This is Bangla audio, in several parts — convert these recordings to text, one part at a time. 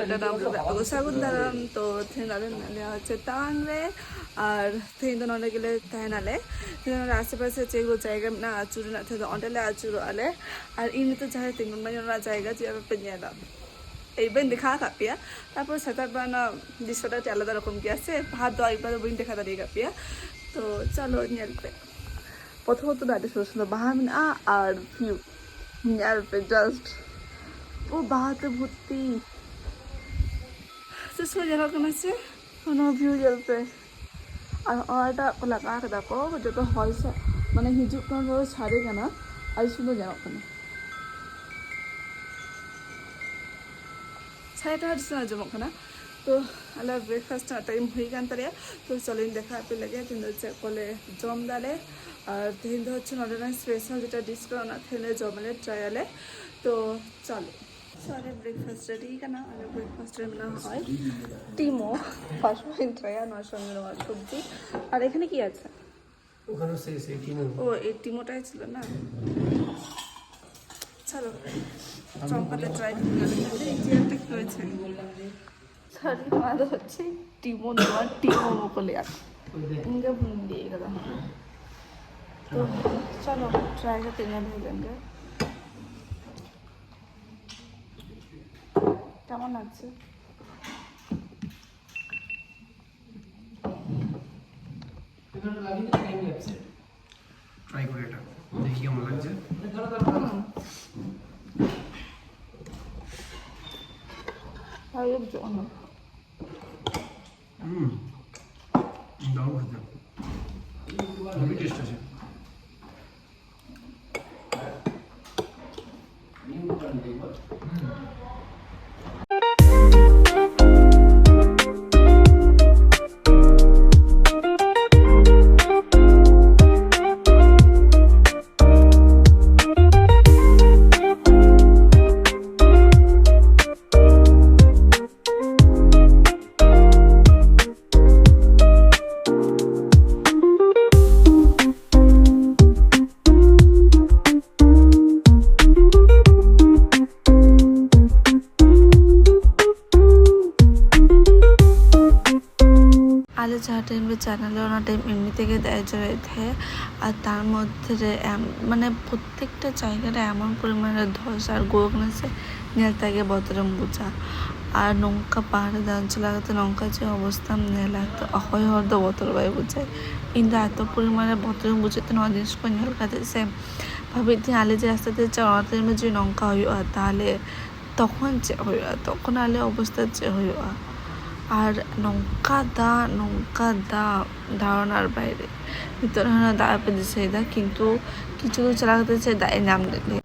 ᱥᱟᱹᱜᱩᱱ ᱫᱟᱨᱟᱢ ᱛᱚ ᱛᱮᱦᱮᱧ ᱟᱞᱮ ᱢᱮᱱᱟᱜ ᱞᱮᱭᱟ ᱦᱚচ্ছে ᱴᱟᱣᱟᱝ ᱨᱮ ᱟᱨ ᱛᱮᱦᱮᱧ ᱫᱚ ᱱᱚᱰᱮ ᱜᱮᱞᱮ ᱛᱟᱦᱮᱱᱟᱞᱮ ᱛᱮᱦᱮᱧ ᱟᱥᱮᱯᱟᱥᱮ ᱪᱮᱫ ᱠᱚ ᱡᱟᱭᱜᱟ ᱢᱮᱱᱟᱜᱼᱟ ᱟᱹᱪᱩᱨ ᱨᱮᱱᱟᱜ ᱛᱮᱦᱮᱧ ᱫᱚ ᱚᱸᱰᱮ ᱞᱮ ᱟᱹᱪᱩᱨᱚᱜ ᱟᱞᱮ ᱟᱨ ᱤᱧ ᱱᱤᱛᱚᱜ ᱡᱟᱦᱟᱸ ᱛᱤᱸᱜᱩᱱ ᱢᱟᱹᱧ ᱚᱱᱟ ᱡᱟᱭᱜᱟ ᱪᱮᱫ ᱯᱮ ᱧᱮᱞᱟ এই বাই দেখা কাট পেয়া তারপর সেটার বানা দৃশ্যটা আলাদা রকম কি আছে ভাত দো একবার বইন দেখা দাঁড়িয়ে কাট পেয়া তো চলো নিয়ে প্রথমত দাঁড়িয়ে সুন্দর সুন্দর বাহা মেনা আর ভিউ নিয়ে জাস্ট ও বাহাতে ভর্তি ᱥᱩᱥᱩ ᱧᱮᱞᱚᱜ ᱠᱟᱱᱟ ᱥᱮ ᱚᱱᱟ ᱵᱷᱤᱭᱩ ᱧᱮᱞᱯᱮ ᱟᱨ ᱚᱱᱟᱴᱟᱜ ᱠᱚ ᱞᱟᱜᱟᱣ ᱠᱟᱫᱟ ᱠᱚ ᱡᱚᱛᱚ ᱦᱚᱭ ᱥᱮ ᱢᱟᱱᱮ ᱦᱤᱡᱩᱜ ᱠᱟᱱ ᱨᱚᱲ ᱥᱟᱰᱮ ᱠᱟᱱᱟ ᱟᱹᱰᱤ ᱥᱩন্দᱚᱨ ᱧᱮᱞᱚᱜ ᱠᱟᱱᱟ ᱥᱟᱰᱮᱴᱟ ᱟᱹᱰᱤ ᱥᱩন্দᱚᱨ ᱟᱸᱡᱚᱢᱚᱜ ᱠᱟᱱᱟ ᱛᱚ ᱟᱞᱮ ᱵᱨᱮᱠᱯᱷᱟᱥᱴ ᱨᱮᱱᱟᱜ ᱴᱟᱭᱤᱢ ᱦᱩᱭ ᱠᱟᱱ ᱛᱟᱞᱮᱭᱟ ᱛᱚ ᱪᱚᱞᱚᱧ ᱫᱮᱠᱷᱟ ᱟᱯᱮ ᱞᱟᱹᱜᱤᱫ ᱛᱮᱦᱮᱧ ᱫᱚ ᱪᱮᱫ ᱠᱚᱞᱮ ᱡᱚᱢ ᱫᱟᱞᱮ ᱟᱨ ᱛᱮᱦᱮᱧ ᱫᱚ ᱦᱚচ্ছে ᱱᱚᱰᱮᱱᱟᱜ ᱥᱯᱮᱥᱟᱞ ᱡᱮটা ডিশ করে ᱚᱱᱟ ᱛᱮᱦᱮᱧ ᱞᱮ ᱡᱚᱢᱟᱞᱮ ᱴᱨᱟᱭᱟᱞᱮ তো চলো সরে ব্রেকফাস্ট রেডি কানা আর ব্রেকফাস্ট এর না হয় টিমো ফার্স্ট ট্রায়া নয় সঙ্গে নেওয়া সবজি আর এখানে কি আছে ওখানে সেই টিমো ও এই টিমোটাই ছিল না চলো চম্পাতে ট্রাই করে এই চেয়ারটা কি হয়েছে সরি আমাদের হচ্ছে টিমো নেওয়া টিমো বলে আর ইনকা বুন্দি এগুলো তো চলো ট্রাই করতে নিয়ে কেমন লাগছে ট্রাই করে এটা দেখি কেমন লাগছে দারুণ খেতে খুবই টেস্ট আছে आले जहाँ टाइम चैनल टाइम एमनी देय थे और तार मध्य माने प्रत्येकटा जायगा एमन परिमाणे धस और गोगना से नेलते बतरम बुझा और नौका पहाड़े दांच लागाते नौका जो अवस्था नेलाते अहय हर्द बतर बाई बुझाए কিন্তু এত পরিমাণে বতরম বুঝাতে নয় জিনিস করে নেল কাছে ভাবি আলে যে রাস্তাতে চড়াতে যে নৌকা হইয়া তাহলে তখন যে হইয়া তখন আলে অবস্থা যে হইয়া আর নৌকা দা ধারণার বাইরে ভিতরে দাঁড়াতে দিচ্ছে দা কিন্তু কিছু কিছু লাগাতে চাই দায় নাম দিলে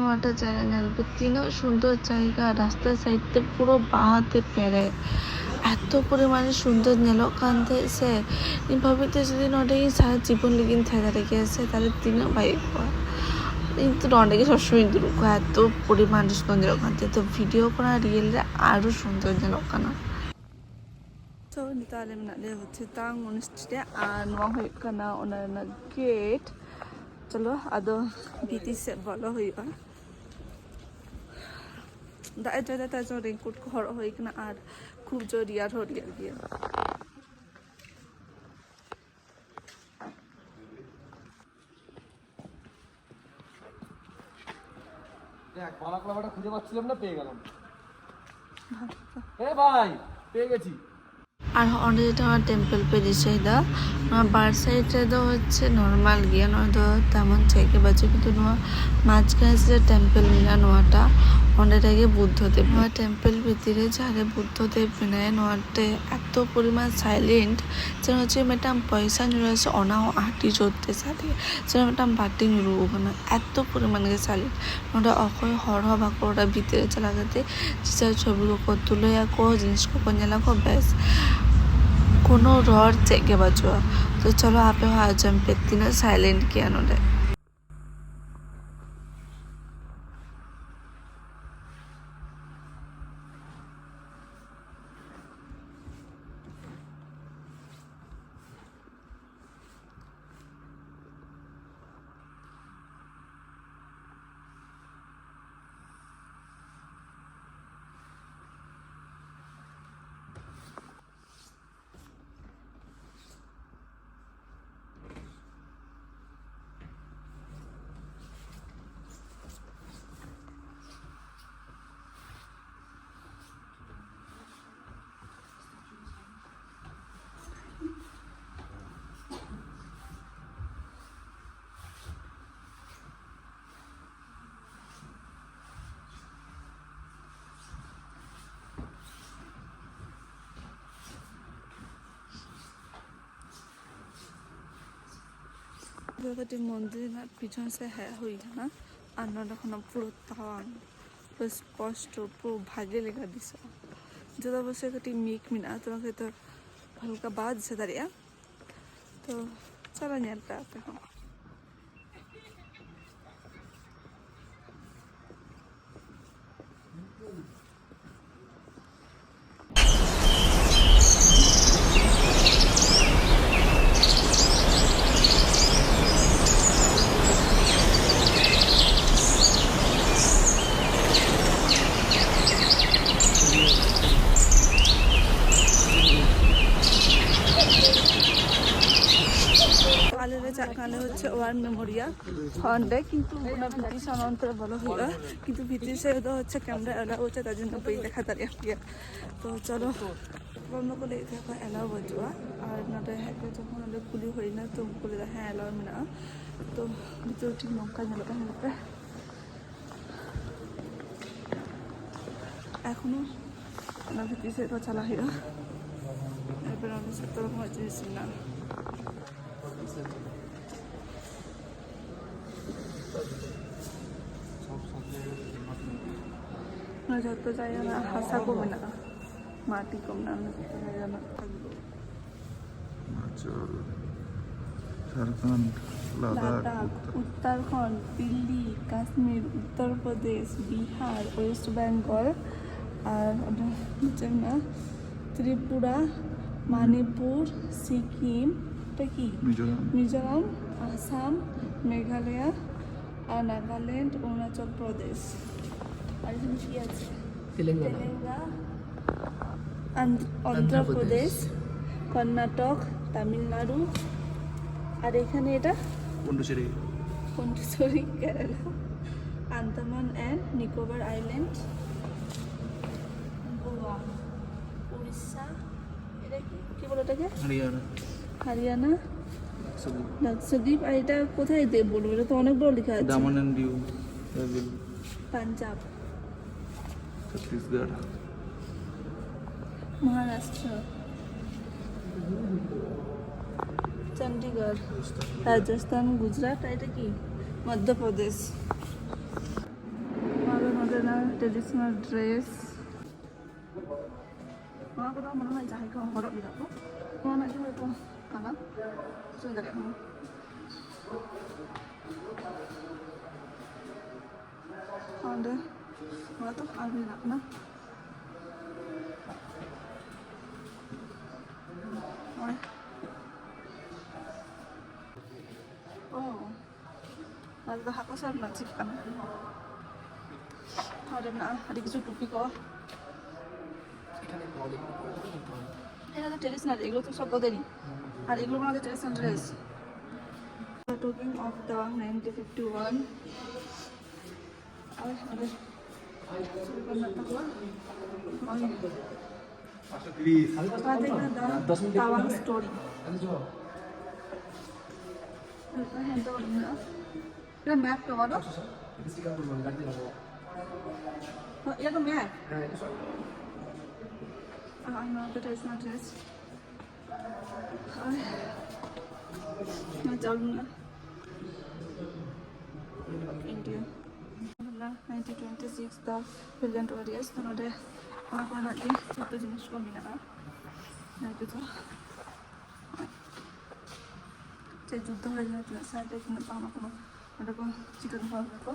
নোয়াটা জায়গা নেলবে তিনও সুন্দর জায়গা রাস্তার সাইডতে পুরো বাহাতে পেরে এত পরিমাণে সুন্দর নেল কানতে এসে ভাবিতে যদি নটাকে সারা জীবন লিগিন থাকা রেখে আসে তাহলে তিনও ভাই কিন্তু নটাকে সবসময় দুর্গ এত পরিমাণে সুন্দর কানতে তো ভিডিও করা রিয়েলরে আরও সুন্দর নেল কানা তো তাহলে মানে হচ্ছে তাং মনস্ট্রিতে আর নোয়া হয়ে কানা ওনার গেট চলো আদো ভিতি সে বলো হইবা দায় জয় তার জন্য রেনকোট হর হই কিনা আর খুব জোর রিয়ার হরিয়ার গিয়ে দেখ বালাকলাটা খুঁজে পাচ্ছিলাম না পেয়ে গেলাম এ ভাই পেয়ে গেছি আর অনেক যেটা আমার টেম্পল পে দিছে আমার বার সাইডে তো হচ্ছে নর্মাল গিয়ে নয় তো তেমন চাইকে বাজে কিন্তু নোয়া মাঝখানে যে টেম্পল মিলা নোয়াটা অনেকটাকে বুদ্ধদেব নোয়া টেম্পল ভিতরে যারে বুদ্ধদেব বিনায় নোয়াতে এত পরিমাণ সাইলেন্ট যেন হচ্ছে মেটাম পয়সা নিয়ে অনাও আটি চড়তে সাথে যেন মেটাম বাটি নিরু না এত পরিমাণে সাইলেন্ট নোটা অকয় হর বাকড়া ভিতরে চালাগাতে যে ছবি তুলে আকো জিনিস নেলাকো ব্যাস কোনো রর চেকে বাজুয়া তো চলো আপে आज हम पेती ना साइलेंट किया नोडे ᱡᱚᱛᱚᱴᱤ ᱢᱚᱱᱫᱤᱨ ᱨᱮᱱᱟᱜ ᱯᱤᱪᱷᱚᱱ ᱥᱮᱫ ᱦᱮᱡ ᱦᱩᱭ ᱟᱠᱟᱱᱟ ᱟᱨ ᱱᱚᱰᱮ ᱠᱷᱚᱱᱟᱜ ᱯᱩᱨᱟᱹ ᱛᱟᱣᱟᱝ ᱯᱩᱨᱟᱹ ᱥᱯᱚᱥᱴᱚ ᱯᱩᱨᱟᱹ ᱵᱷᱟᱜᱮ ᱞᱮᱠᱟ ᱫᱤᱥᱟᱹᱜᱼᱟ ᱡᱚᱛᱚ ᱚᱵᱚᱥᱥᱳᱭ ᱠᱟᱹᱴᱤᱡ ᱢᱤᱠ ᱢᱮᱱᱟᱜᱼᱟ ᱛᱚ ᱦᱚᱭᱛᱳ ᱦᱟᱞᱠᱟ ᱵᱟᱫ ᱫᱤᱥᱟᱹ ᱫᱟᱲᱮᱭᱟᱜᱼᱟ ᱛᱚ ᱪᱟᱞᱟᱣ ᱧᱮᱞ ᱯᱮ ᱟᱯᱮ ᱦᱚᱸ ᱟᱞᱮ ᱪᱟᱞᱟᱜ ᱠᱟᱱᱟᱞᱮ ᱦᱚচ্ছে ওয়ার মেমোরিয়াল ᱚᱸᱰᱮ কিন্তু ᱚᱱᱟ ᱵᱷᱤᱛᱤᱨ ᱥᱮᱫ ᱚᱱᱛᱮ ᱵᱚᱞᱚ ᱦᱩᱭᱩᱜᱼᱟ কিন্তু ভিতর ᱥᱮᱫ ᱫᱚ হচ্ছে ক্যামেরা এলাও হচ্ছে তার জন্য বই দেখা দাঁড়িয়ে গিয়া তো চলো বন্ধ করে দেখো এলাও বাজুয়া আর নটা হ্যাঁ যখন অᱸᱰᱮ কুলি হইনা তো কুলি হ্যাঁ এলাও মেনাᱜᱼᱟ তো ভিতরে ঠিক নৌকা ᱧᱮᱞᱚᱜ ᱠᱟᱱᱟ এখনো ᱚᱱᱟ ᱵᱷᱤᱛᱤᱨ ᱥᱮᱫ ᱫᱚ ᱪᱟᱞᱟᱜ ᱦᱩᱭᱩᱜᱼᱟ এরপর অনেক ᱡᱚᱛᱚ রকম জিনিস মেনাᱜᱼᱟ ᱡᱚᱛᱚ ᱡᱟᱭᱜᱟ ᱨᱮᱱᱟᱜ ᱦᱟᱥᱟ ᱠᱚ ᱢᱮᱱᱟᱜᱼᱟ মাটি ᱠᱚ ᱢᱮᱱᱟᱜᱼᱟ ᱡᱚᱛᱚ ᱡᱟᱭᱜᱟ ᱨᱮᱱᱟᱜ হিমাচল ঝাড়খণ্ড লাদাখ উত্তরাখণ্ড দিল্লি কাশ্মীর উত্তরপ্রদেশ বিহার ওয়েস্ট বেঙ্গল আর হচ্ছে না ত্রিপুরা মণিপুর সিকিম এটা কি মিজোরাম আসাম মেঘালয় আর নাগাল্যান্ড অরুণাচল প্রদেশ আর এখানে কি আছে তেলেঙ্গানা অন্ধ্রপ্রদেশ কর্ণাটক তামিলনাড়ু আর এখানে এটা পন্ডিচেরি কেরালা আন্দামান অ্যান্ড নিকোবর আইল্যান্ড গোয়া উড়িষ্যা এটা কি বলে এটাকে হরিয়ানা লাক্ষাদ্বীপ আর এটা কোথায় দেব বলবো এটা তো অনেক বড় লেখা আছে দামন এন্ড দিউ পাঞ্জাব ছত্তিশগড় মহারাষ্ট্র চণ্ডীগড় রাজস্থান গুজরাট আর এটা কি মধ্যপ্রদেশ আমাদের না ট্রেডিশনাল ড্রেস ᱱᱚᱣᱟ ᱠᱚᱫᱚ ᱢᱚᱱᱮ ᱦᱚᱭ ᱡᱟᱦᱟᱸᱭ ᱠᱚ ᱦᱚᱨᱚᱜ ᱞᱮᱫᱟ ᱠᱚ ᱱᱚᱣᱟ ᱨᱮᱱᱟᱜ ᱜᱮ ᱦᱚᱭᱛᱳ ᱠᱟᱱᱟ ᱵᱩᱡᱷᱟᱹᱣ ᱫᱟᱲᱮᱭᱟᱜ ᱠᱟᱱᱟ ᱚᱸᱰᱮ ᱱᱚᱣᱟ ᱫᱚ ᱟᱨ ᱢᱮᱱᱟᱜ ᱠᱟᱱᱟ ᱱᱚᱣᱟ ᱫᱚ ᱦᱟᱹᱠᱩ ᱥᱟᱵ ᱨᱮᱱᱟᱜ ᱪᱤᱯ ᱠᱟᱱᱟ ᱚᱸᱰᱮ ᱢᱮᱱᱟᱜᱼᱟ ᱟᱹᱰᱤ ᱠᱤᱪᱷᱩ ᱴᱩᱯি ᱠᱚ এটা তো ট্রেডিশনাল এগুলো তো সব ওদেরই আর এগুলো আমাদের traditional dress talking of Tawang 1951 আর আমাদের তাওয়াং স্টোরি এটা ম্যাপ তো বলো এটা তো map the traditional dress. India. 1926 the Brilliant Warriors. तो नोटे वहाँ पर ना ये छोटे जिनिस को मिला ना यहाँ पे तो चाहे जुद्ध हो जाए तो साइड एक न पाना को नोटे को चिकन पाव को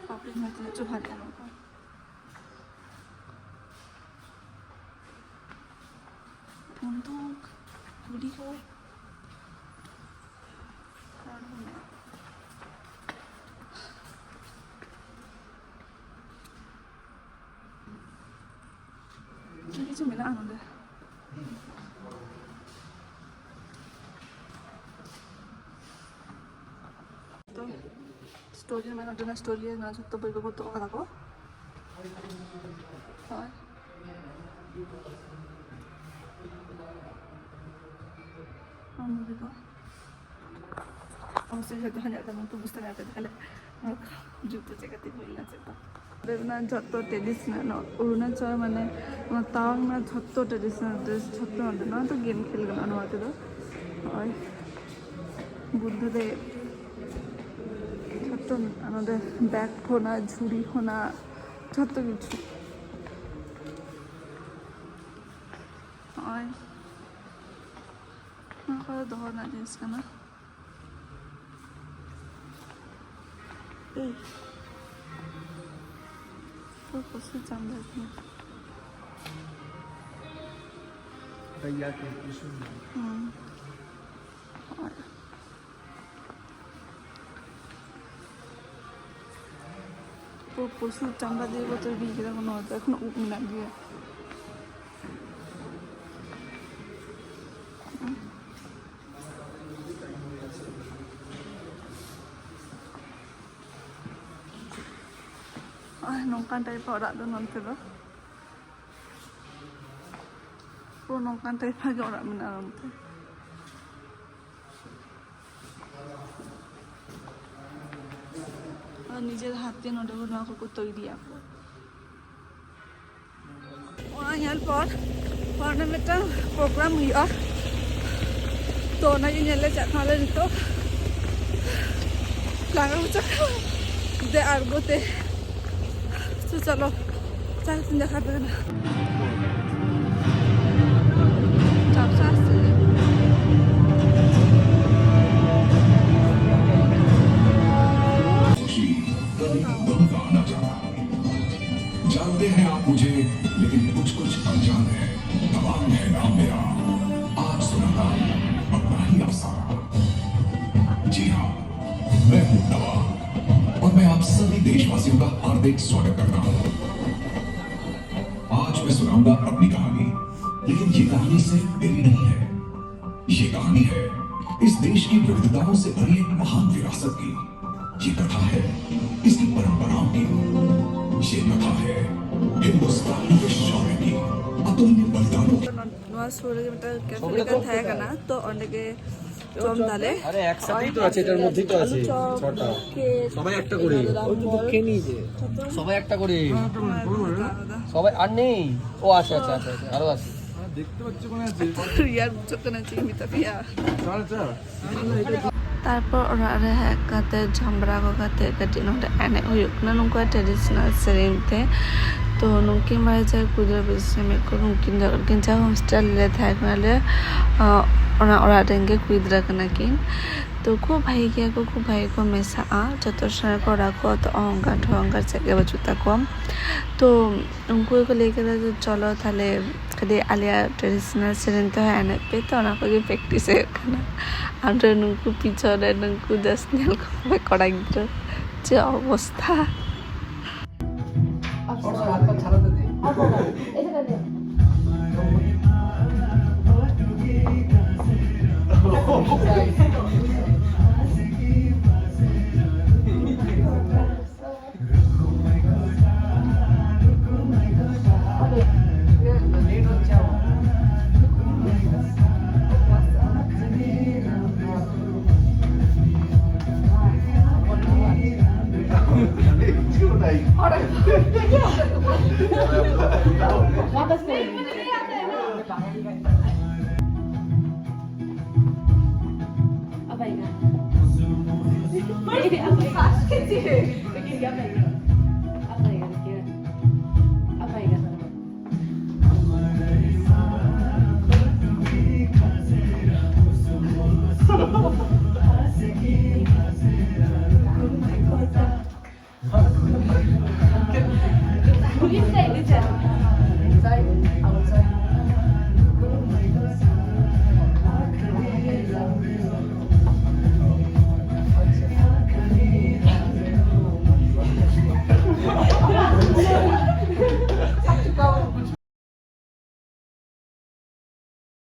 पापड़ी में तो जो भारी आना होगा बंदूक गुड़ी को কিছু মেলা আনন্দ स्टोरी में ना स्टोरी ना तो बड़ी बहुत तो लगा को और हम देखो और से जो हने तो बुझते ना पड़ता है জুতো জায়গাতে হয়ে গেছে তো না যত ট্রেডিশনাল অৰুণাচল মানে টাৱাং না যত ট্রেডিশনাল ড্রেস যত না তো গেম খেলগেল নয় হয় বুদ্ধদেব ছোট্ট আমাদের ব্যাগ খোনা ঝুড়ি খোনা যত কিছু হয় ধরনের জিনিস কেনা এই প্রচুর চান্দা প্রচুর চামড়া দিয়ে বছর বিয়ে কোনো হতো এখন না দিয়ে nongkan tayo pa ora doon nante ba? Puro nongkan tayo pa ora mina nante. নিজের হাতে নোটে কোনো কাউকে তৈরি আপো ᱧᱮᱞ ᱯᱚᱨ ᱚᱸᱰᱮ ᱢᱤᱫᱴᱟᱝ ᱯᱨᱳᱜᱨᱟᱢ ᱦᱩᱭᱩᱜᱼᱟ ᱛᱚ ᱚᱱᱟᱜᱮ ᱧᱮᱞ ᱞᱮ ᱪᱟᱜ ᱠᱟᱱᱟᱞᱮ ᱱᱤᱛᱚᱜ ᱞᱟᱸᱜᱟ ᱵᱩᱡᱷᱟᱹᱜ ᱠᱟᱱᱟ ᱫᱮ ᱟᱬᱜᱚᱛᱮ তো চলো চারদিন দেখাতে না চাপসা আসছে जानते हैं आप मुझे लेकिन कुछ कुछ अनजान है तमाम है नाम मेरा आज सुनाना अपना ही अफसाना जी हाँ मैं हूँ नवा और मैं आप सभी देशवासियों का हार्दिक स्वागत करता हूँ आज मैं सुनाऊंगा अपनी कहानी लेकिन ये कहानी सिर्फ मेरी नहीं है ये कहानी है इस देश की विविधताओं से भरी एक महान विरासत की ये कथा है इसकी परंपराओं की ये कथा है हिंदुस्तानी के शौर्य की अतुल्य बलिदानों की नवा सूर्य मतलब कैसे का था का ना तो अंडे के চম ডালে আরে একসাথেই তো আছে এটার মধ্যেই তো আছে ছটা সবাই একটা করে ওই তো খেনি যে সবাই একটা করে সবাই আর নেই ও আছে আচ্ছা আচ্ছা আচ্ছা আরো আছে দেখতে পাচ্ছ কোন আছে ইয়ার চোখে না চিমিতা পিয়া চল চল Tarpor ora hekate jambra ko kate kati nonde ane uyuk na nungko traditional sering te तो नमकीन मारे चाहे कुदर बिजनेस में को नमकीन जगह किन चाहे होमस्टेल ले था एक माले और आटेंगे कुदर करना किन तो को भाई को मेसा आ चतुर्श्रेणी को रखो तो अहंकार चेके बचुता को तो उनको को लेकर जो चलो थाले कभी आलिया ट्रेडिशनल सेरेन तो है ना पे तो ना कोई प्रैक्टिस है करना आंटे उनको पीछे और उनको दसनेल को मैं कराएंगे तो जो अवस्था You stay inside. Inside, outside.